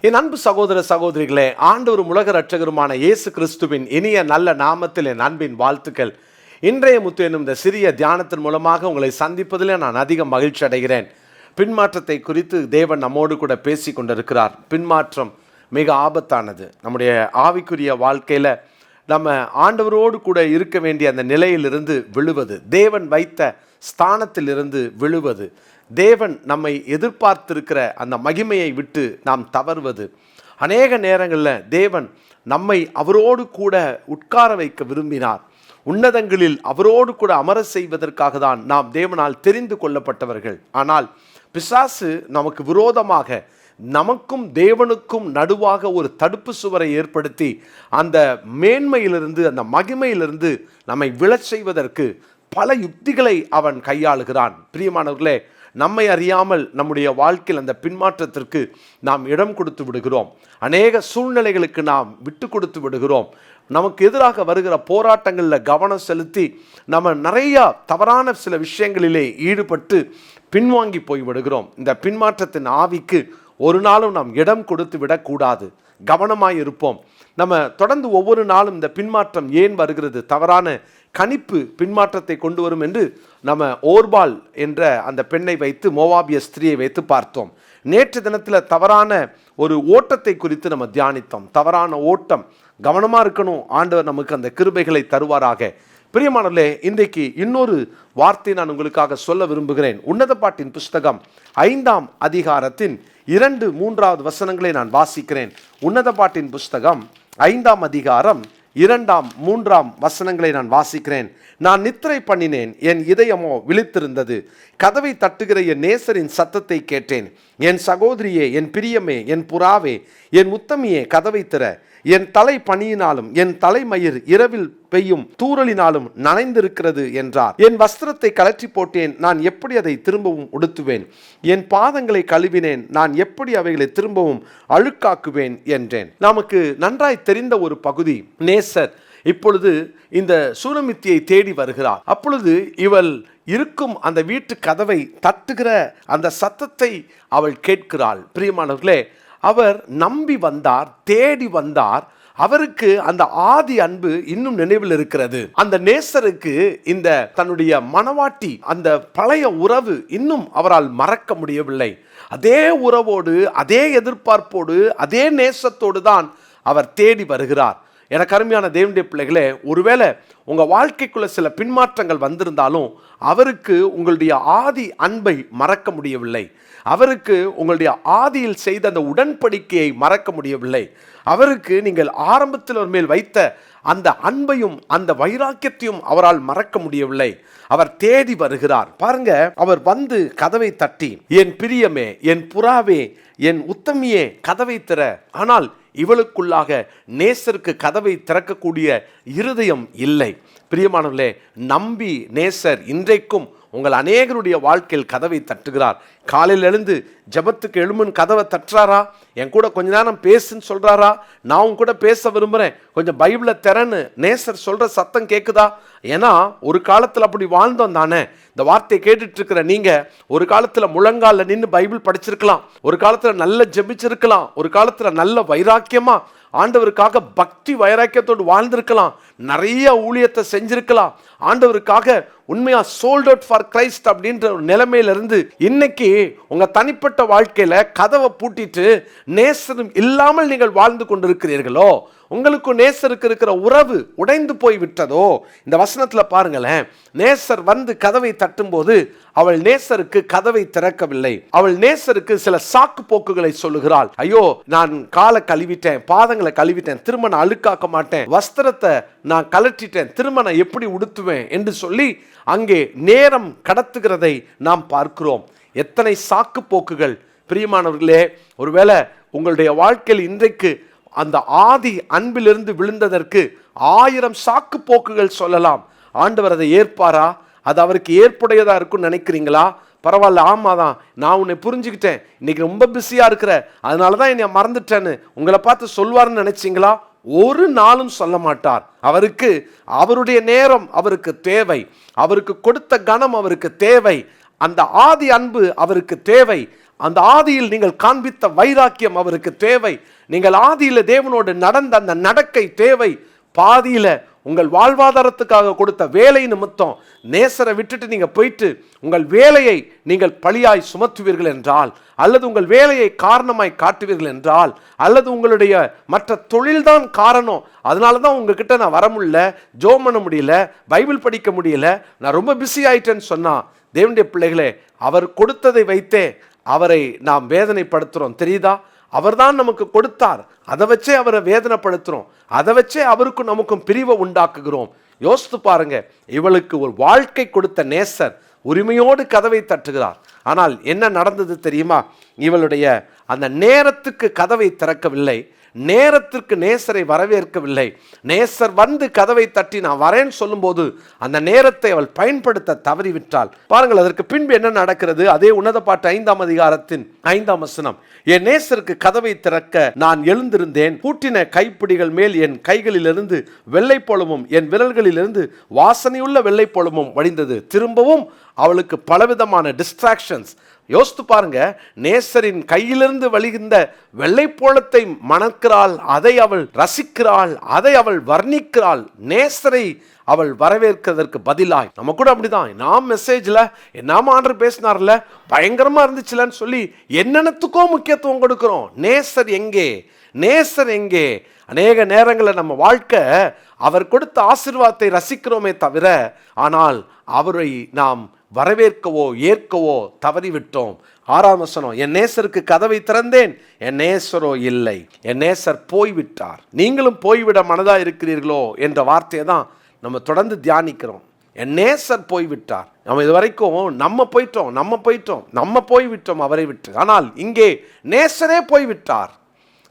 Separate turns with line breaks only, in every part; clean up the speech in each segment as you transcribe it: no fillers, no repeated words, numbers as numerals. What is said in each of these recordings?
என் அன்பு சகோதர சகோதரிகளே, ஆண்டவரும் உலக இரட்சகருமான இயேசு கிறிஸ்துவின் இனிய நல்ல நாமத்தில் என் அன்பின் வாழ்த்துக்கள். இன்றைய முத்து என்னும் இந்த சிறிய தியானத்தின் மூலமாக உங்களை சந்திப்பதில் நான் அதிக மகிழ்ச்சி அடைகிறேன். பின்மாற்றத்தை குறித்து தேவன் நம்மோடு கூட பேசி கொண்டிருக்கிறார். பின்மாற்றம் மிக ஆபத்தானது. நம்முடைய ஆவிக்குரிய வாழ்க்கையில் நம்ம ஆண்டவரோடு கூட இருக்க வேண்டிய அந்த நிலையிலிருந்து விழுவது, தேவன் வைத்த ஸ்தானத்திலிருந்து விழுவது, தேவன் நம்மை எதிர்பார்த்திருக்கிற அந்த மகிமையை விட்டு நாம் தவறுவது, அநேக நேரங்களில் தேவன் நம்மை அவரோடு கூட உட்கார வைக்க விரும்பினார். உன்னதங்களில் அவரோடு கூட அமர செய்வதற்காக தான் நாம் தேவனால் தெரிந்து கொள்ளப்பட்டவர்கள். ஆனால் பிசாசு நமக்கு விரோதமாக, நமக்கும் தேவனுக்கும் நடுவாக ஒரு தடுப்பு சுவரை ஏற்படுத்தி அந்த மேன்மையிலிருந்து, அந்த மகிமையிலிருந்து நம்மை விழச் செய்வதற்கு பல யுக்திகளை அவன் கையாளுகிறான். பிரியமானவர்களே, நம்மை அறியாமல் நம்முடைய வாழ்க்கையில் அந்த பின்மாற்றத்திற்கு நாம் இடம் கொடுத்து விடுகிறோம். அநேக சூழ்நிலைகளுக்கு நாம் விட்டு கொடுத்து விடுகிறோம். நமக்கு எதிராக வருகிற போராட்டங்களில் கவனம் செலுத்தி நம்ம நிறையா தவறான சில விஷயங்களிலே ஈடுபட்டு பின்வாங்கி போய் விடுகிறோம். இந்த பின்மாற்றத்தின் ஆவிக்கு ஒரு நாளும் நாம் இடம் கொடுத்து விடக்கூடாது. கவனமாய் இருப்போம். நம்ம தொடர்ந்து ஒவ்வொரு நாளும் இந்த பின்மாற்றம் ஏன் வருகிறது, தவறான கணிப்பு பின்மாற்றத்தை கொண்டு வரும் என்று நம்ம ஓர்பால் என்ற அந்த பெண்ணை வைத்து, மோவாபிய ஸ்திரியை வைத்து பார்த்தோம். நேற்று தினத்தில் தவறான ஒரு ஓட்டத்தை குறித்து நம்ம தியானித்தோம். தவறான ஓட்டம், கவனமாக இருக்கணும். ஆண்டவர் நமக்கு அந்த கிருபைகளை தருவாராக. பிரியமானவர்களே, இன்றைக்கு இன்னொரு வார்த்தை நான் உங்களுக்காக சொல்ல விரும்புகிறேன். உன்னத பாட்டின் புஸ்தகம் 5ஆம் அதிகாரத்தின் 2-3 வசனங்களை நான் வாசிக்கிறேன். உன்னத பாட்டின் புஸ்தகம் 5ஆம் அதிகாரம் 2-3 வசனங்களை நான் வாசிக்கிறேன். நான் நித்திரை பண்ணினேன், என் இதயமோ விழித்திருந்தது. கதவை தட்டுகிற என் நேசரின் சத்தத்தை கேட்டேன். என் சகோதரியே, என் பிரியமே, என் புறாவே, என் உத்தமியே, கதவை திற. என் தலை பனியினாலும் என் தலைமயிர் இரவில் பெய்யும் தூறலினாலும் நனைந்திருக்கிறது என்றார். என் வஸ்திரத்தை கலற்றி போட்டேன், நான் எப்படி அதை திரும்பவும் உடுத்துவேன்? என் பாதங்களை கழுவினேன், நான் எப்படி அவைகளை திரும்பவும் அழுக்காக்குவேன் என்றேன். நமக்கு நன்றாய் தெரிந்த ஒரு பகுதி. நேசர் இப்பொழுது இந்த சூனமித்தியை தேடி வருகிறார். அப்பொழுது இவள் இருக்கும் அந்த வீட்டு கதவை தட்டுகிற அந்த சத்தத்தை அவள் கேட்கிறாள். பிரியமானவர்களே, அவர் நம்பி வந்தார், தேடி வந்தார். அவருக்கு அந்த ஆதி அன்பு இன்னும் நினைவில் இருக்கிறது. அந்த நேசருக்கு இந்த தன்னுடைய மனவாட்டி, அந்த பழைய உறவு இன்னும் அவரால் மறக்க முடியவில்லை. அதே உறவோடு, அதே எதிர்பார்ப்போடு, அதே நேசத்தோடு தான் அவர் தேடி வருகிறார். எனக்கு அருமையான தேவனுடைய பிள்ளைகளே, ஒருவேளை உங்கள் வாழ்க்கைக்குள்ள சில பின்மாற்றங்கள் வந்திருந்தாலும் அவருக்கு உங்களுடைய ஆதி அன்பை மறக்க முடியவில்லை. அவருக்கு உங்களுடைய ஆதியில் செய்த அந்த உடன்படிக்கையை மறக்க முடியவில்லை. அவருக்கு நீங்கள் ஆரம்பத்தில் அவர் மேல் வைத்த அந்த அன்பையும் அந்த வைராக்கியத்தையும் அவரால் மறக்க முடியவில்லை. அவர் தேடி வருகிறார். பாருங்க, அவர் வந்து கதவை தட்டி, என் பிரியமே, என் புறாவே, என் உத்தமியே, கதவை திற. ஆனால் இவளுக்குள்ளாக நேசருக்கு கதவை திறக்கக்கூடிய இருதயம் இல்லை. பிரியமானவர்களே, நம்பி நேசர் இன்றைக்கும் உங்கள் அநேகருடைய வாழ்க்கையில் கதவை தட்டுகிறார். காலையில் எழுந்து ஜெபத்துக்கு எழுமுன்னு கதவை தட்டுறாரா? என் கூட கொஞ்ச நேரம் பேசுன்னு சொல்கிறாரா? நான் உன் கூட பேச விரும்புகிறேன், கொஞ்சம் பைபிளை திறன்னு நேசர் சொல்கிற சத்தம் கேட்குதா? ஏன்னா ஒரு காலத்தில் அப்படி வாழ்ந்தோம் தானே. இந்த வார்த்தையை கேட்டுட்டு இருக்கிற நீங்கள் ஒரு காலத்தில் முழங்காலில் நின்று பைபிள் படிச்சிருக்கலாம், ஒரு காலத்தில் நல்ல ஜெபிச்சிருக்கலாம், ஒரு காலத்தில் நல்ல வைராக்கியமாக ஆண்டவருக்காக பக்தி வைராக்கியத்தோடு வாழ்ந்திருக்கலாம், நிறைய ஊழியத்தை செஞ்சிருக்கலாம், ஆண்டவருக்காக உண்மையா சோல்ட் அவுட் ஃபார் கிரைஸ்ட் அப்படின்ற ஒரு நிலைமையிலிருந்து இன்னைக்கு உங்க தனிப்பட்ட வாழ்க்கையில கதவை பூட்டிட்டு நேசரும் இல்லாமல் நீங்கள் வாழ்ந்து கொண்டிருக்கிறீர்களோ, உங்களுக்கும் நேசருக்கு இருக்கிற உறவு உடைந்து போய் விட்டதோ? இந்த வசனத்துல பாருங்களேன், நேசர் வந்து கதவை தட்டும் போது அவள் நேசருக்கு கதவை திறக்கவில்லை. அவள் நேசருக்கு சில சாக்கு போக்குகளை சொல்லுகிறாள். ஐயோ, நான் காலை கழுவிட்டேன், பாதங்களை கழுவிட்டேன், திரும்ப நான் அழுக்காக்க மாட்டேன், வஸ்திரத்தை நான் கலற்றிட்டேன், திரும்ப நான் எப்படி உடுத்துவேன் என்று சொல்லி அங்கே நேரம் கடத்துகிறதை நாம் பார்க்கிறோம். எத்தனை சாக்கு போக்குகள்! பிரியமானவர்களே, ஒருவேளை உங்களுடைய வாழ்க்கையில் இன்றைக்கு அந்த ஆதி அன்பிலிருந்து விழுந்ததற்கு 1000 சாக்கு போக்குகள் சொல்லலாம். ஆண்டவர் அதை ஏற்பாரா? அது அவருக்கு ஏற்புடையதா இருக்குன்னு நினைக்கிறீங்களா? பரவாயில்ல, ஆமாதான், நான் உன்னை புரிஞ்சுக்கிட்டேன், இன்னைக்கு ரொம்ப பிஸியா இருக்கிற, அதனால தான் என்னை மறந்துட்டேன்னு உங்களை பார்த்து சொல்வார்னு நினைச்சிங்களா? ஒரு நாளும் சொல்ல மாட்டார். அவருக்கு அவருடைய நேரம் அவருக்கு தேவை, அவருக்கு கொடுத்த கணம் அவருக்கு தேவை, அந்த ஆதி அன்பு அவருக்கு தேவை. அந்த ஆதியில் நீங்கள் காண்பித்த வைராக்கியம் அவருக்கு தேவை. நீங்கள் ஆதியில் தேவனோடு நடந்த அந்த நடக்கை தேவை. பாதியில உங்கள் வாழ்வாதாரத்துக்காக கொடுத்த வேலை நிமித்தம் நேசரை விட்டுட்டு நீங்க போயிட்டு உங்கள் வேலையை நீங்கள் பழியாய் சுமத்துவீர்கள் என்றால், அல்லது உங்கள் வேலையை காரணமாய் காட்டுவீர்கள் என்றால், அல்லது உங்களுடைய மற்ற தொழில்தான் காரணம், அதனால தான் உங்ககிட்ட நான் வர முடியல, ஜோம் பண்ண முடியல, பைபிள் படிக்க முடியல, நான் ரொம்ப பிஸி ஆயிட்டேன்னு சொன்னா, தேவனுடைய பிள்ளைகளே, அவர் கொடுத்ததை வைத்தே அவரை நாம் வேதனைப்படுத்துறோம். தெரியுதா? அவர்தான் நமக்கு கொடுத்தார், அதை வச்சே அவரை வேதனைப்படுத்துறோம், அதை வச்சே அவருக்கும் நமக்கும் பிரிவை உண்டாக்குகிறோம். யோசித்து பாருங்க, இவளுக்கு ஒரு வாழ்க்கை கொடுத்த நேசர் உரிமையோடு கதவை தட்டுகிறார். ஆனால் என்ன நடந்தது தெரியுமா? இவளுடைய அந்த நேரத்துக்கு கதவை திறக்கவில்லை, நேரத்திற்கு நேசரை வரவேற்கவில்லை. நேசர் வந்து கதவை தட்டி நான் வரேன்னு சொல்லும்போது அந்த நேரத்தை அவள் பயன்படுத்த தவறிவிட்டாள். பாருங்கள், அதற்கு பின்பு என்ன நடக்கிறது? அதே உன்னத பாட்டு 5ஆம் அதிகாரத்தின் 5ஆம் வசனம். என் நேசருக்கு கதவை திறக்க நான் எழுந்திருந்தேன், பூட்டின கைப்பிடிகள் மேல் என் கைகளிலிருந்து வெள்ளை போலமும் என் விரல்களிலிருந்து வாசனையுள்ள வெள்ளை போலமும் வடிந்தது. திரும்பவும் அவளுக்கு பலவிதமான டிஸ்ட்ராக்ஷன்ஸ். யோசித்து பாருங்க, நேசரின் கையிலிருந்து வழிகின்ற வெள்ளை போலத்தை மணக்கிறாள், அதை அவள் ரசிக்கிறாள், அதை அவள் வர்ணிக்கிறாள். நேசரை அவள் வரவேற்கிறதற்கு பதிலாய் நம்ம கூட அப்படிதான். நாம் மெசேஜ்ல நாம ஆண்டவர் பேசினார்ல, பயங்கரமா இருந்துச்சுலன்னு சொல்லி என்னென்னத்துக்கோ முக்கியத்துவம் கொடுக்கிறோம். நேசர் எங்கே? நேசர் எங்கே? அநேக நேரங்களில் நம்ம வாழ்க்கை அவர் கொடுத்த ஆசீர்வாதத்தை ரசிக்கிறோமே தவிர, ஆனால் அவரை நாம் வரவேற்கவோ ஏற்கவோ தவறிவிட்டோம். 6ஆம் வசனம், என் நேசருக்கு கதவை திறந்தேன், என் நேசரோ இல்லை, என் நேசர் போய்விட்டார். நீங்களும் போய்விட மனதா இருக்கிறீர்களோ என்ற வார்த்தையை தான் நம்ம தொடர்ந்து தியானிக்கிறோம். என் நேசர் போய்விட்டார். நம்ம இது வரைக்கும் நம்ம போய்விட்டோம் அவரை விட்டு. ஆனால் இங்கே நேசரே போய்விட்டார்.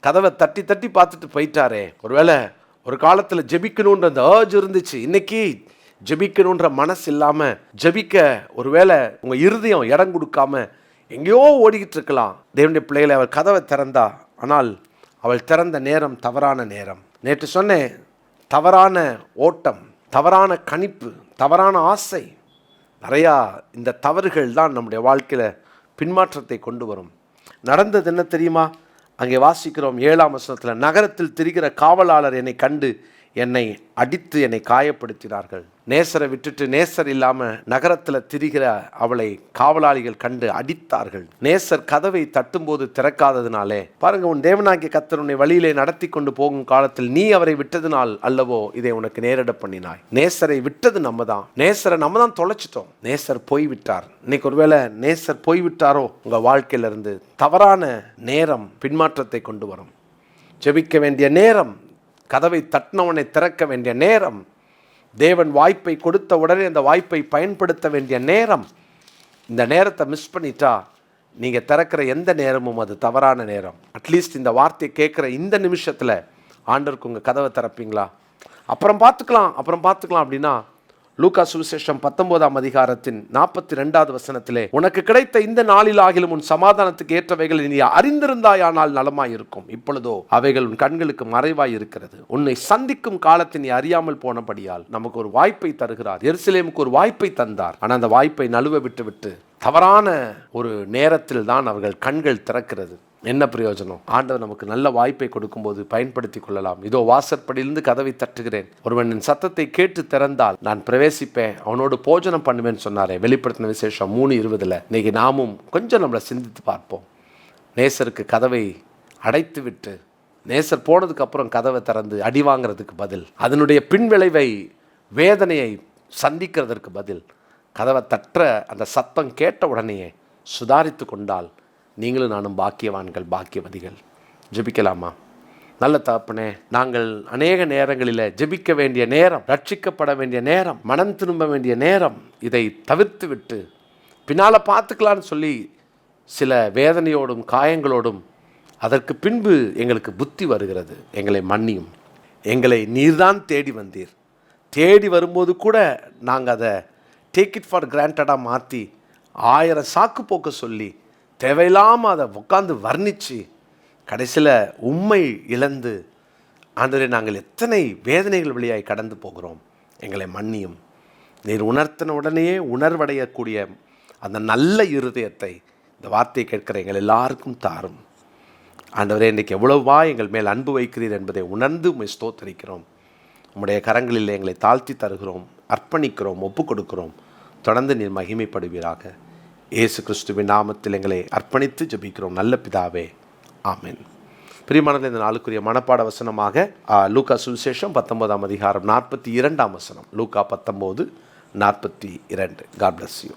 கதவை தட்டி தட்டி பார்த்துட்டு போயிட்டாரே. ஒருவேளை ஒரு காலத்தில் ஜெபிக்கணுன்ற அந்த ஏர்ஜ் இருந்துச்சு, இன்னைக்கு ஜெபிக்கணுன்ற மனசு இல்லாமல், ஜெபிக்க ஒருவேளை உங்கள் இருதயம் இடம் கொடுக்காம எங்கேயோ ஓடிக்கிட்டு இருக்கலாம். தேவனுடைய பிள்ளைகளை அவள் கதவை திறந்தா, ஆனால் அவள் திறந்த நேரம் தவறான நேரம். நேற்று சொன்னேன், தவறான ஓட்டம், தவறான கணிப்பு, தவறான ஆசை, நிறையா இந்த தவறுகள் தான் நம்முடைய வாழ்க்கையில் பின்மாற்றத்தை கொண்டு வரும். நடந்தது என்ன தெரியுமா? அங்கே வாசிக்கிறோம் 7ஆம் வசனத்தில், நகரத்தில் திரிகிற காவலாளர் என்னை கண்டு என்னை அடித்து என்னை காயப்படுத்தினார்கள். நேசரை விட்டுட்டு நேசர் இல்லாமல் நகரத்தில் திரிகிற அவளை காவலாளிகள் கண்டு அடித்தார்கள். நேசர் கதவை தட்டும்போது திறக்காததினாலே, பாருங்க, உன் தேவனாகிய கர்த்தர் உன்னை வழியிலே நடத்தி கொண்டு போகும் காலத்தில் நீ அவரை விட்டதினால் அல்லவோ இதை உனக்கு நேரிட பண்ணினாய். நேசரை விட்டது நம்ம தான், நேசரை நம்ம தான் தொலைச்சிட்டோம். நேசர் போய்விட்டார். இன்னைக்கு ஒருவேளை நேசர் போய்விட்டாரோ உங்கள் வாழ்க்கையிலிருந்து, தவறான நேரம் பின்மாற்றத்தை கொண்டு வரும். ஜெபிக்க வேண்டிய நேரம், கதவை தட்டினவனை திறக்க வேண்டிய நேரம், தேவன் வாய்ப்பை கொடுத்த உடனே அந்த வாய்ப்பை பயன்படுத்த வேண்டிய நேரம். இந்த நேரத்தை மிஸ் பண்ணிட்டா நீங்கள் திறக்கிற எந்த நேரமும் அது தவறான நேரம். அட்லீஸ்ட் இந்த வார்த்தையை கேட்குற இந்த நிமிஷத்தில் ஆண்டவருக்கு உங்கள் கதவை திறப்பீங்களா? அப்புறம் பார்த்துக்கலாம் அப்படின்னா, லூக்கா சுவிசேஷம் 19ஆம் அதிகாரத்தின் 42வது வசனத்திலே, உனக்கு கிடைத்த இந்த நாளில் ஆகிலும் உன் சமாதானத்துக்கு ஏற்றவைகள் நீ அறிந்திருந்தாயானால் நலமாய் இருக்கும், இப்பொழுதோ அவைகள் உன் கண்களுக்கு மறைவாய் இருக்கிறது. உன்னை சந்திக்கும் காலத்தை நீ அறியாமல் போனபடியால் நமக்கு ஒரு வாய்ப்பை தருகிறார். எருசலேமுக்கு ஒரு வாய்ப்பை தந்தார். ஆனால் அந்த வாய்ப்பை நழுவ விட்டு தவறான ஒரு நேரத்தில் தான் அவர்கள் கண்கள் திறக்கிறது. என்ன பிரயோஜனம்? ஆண்டவர் நமக்கு நல்ல வாய்ப்பை கொடுக்கும்போது பயன்படுத்தி கொள்ளலாம். இதோ வாசற்படியிலிருந்து கதவை தட்டுகிறேன், ஒருவன் என் சத்தத்தை கேட்டு திறந்தால் நான் பிரவேசிப்பேன், அவனோடு போஜனம் பண்ணுவேன்னு சொன்னாரே, வெளிப்படுத்தின விசேஷம் 3:20. இன்னைக்கு நாமும் கொஞ்சம் நம்மளை சிந்தித்து பார்ப்போம். நேசருக்கு கதவை அடைத்து விட்டு நேசர் போனதுக்கு அப்புறம் கதவை திறந்து அடி வாங்கிறதுக்கு பதில், அதனுடைய பின்விளைவை, வேதனையை சந்திக்கிறதற்கு பதில், கதவை தட்டுற அந்த சத்தம் கேட்ட உடனேயே சுதாரித்து கொண்டால் நீங்களும் நானும் பாக்கியவான்கள், பாக்கியவதிகள். ஜெபிக்கலாமா? நல்ல தகப்பனே, நாங்கள் அநேக நேரங்களில் ஜெபிக்க வேண்டிய நேரம், ரட்சிக்கப்பட வேண்டிய நேரம், மனம் திரும்ப வேண்டிய நேரம், இதை தவிர்த்து விட்டு பின்னால் பார்த்துக்கலான்னு சொல்லி சில வேதனையோடும் காயங்களோடும் அதற்கு பின்பு எங்களுக்கு புத்தி வருகிறது. எங்களை மன்னியும். எங்களை நீர்தான் தேடி வந்தீர். தேடி வரும்போது கூட நாங்கள் அதை டேக் இட் ஃபார் கிராண்டடாக மாற்றி 1000 சாக்கு போக்க சொல்லி தேவையில்லாமல் அதை உட்காந்து வர்ணித்து கடைசியில் உண்மை இழந்து, ஆண்டவரே, நாங்கள் எத்தனை வேதனைகள் வழியாய் கடந்து போகிறோம். எங்களை மன்னியும். நீர் உணர்த்தின உடனேயே உணர்வடையக்கூடிய அந்த நல்ல இருதயத்தை இந்த வார்த்தையை கேட்கிற எங்கள் எல்லாருக்கும் தாரும். ஆண்டவரே, இன்றைக்கு எவ்வளவா எங்கள் மேல் அன்பு வைக்கிறீர் என்பதை உணர்ந்து உம்மை ஸ்தோத்தரிக்கிறோம். உம்முடைய கரங்களில் எங்களை தாழ்த்தி தருகிறோம், அர்ப்பணிக்கிறோம், ஒப்புக் கொடுக்கிறோம். தொடர்ந்து நீர் மகிமைப்படுவீராக. இயேசு கிறிஸ்துவின் நாமத்தில் எங்களை அர்ப்பணித்து ஜெபிக்கிறோம் நல்ல பிதாவே, ஆமென். பிரியமானது, இந்த நாளுக்குரிய மனப்பாட வசனமாக லூக்கா சுவிசேஷம் 19ஆம் அதிகாரம் 42ஆம் வசனம். லூக்கா 19:42. God bless you.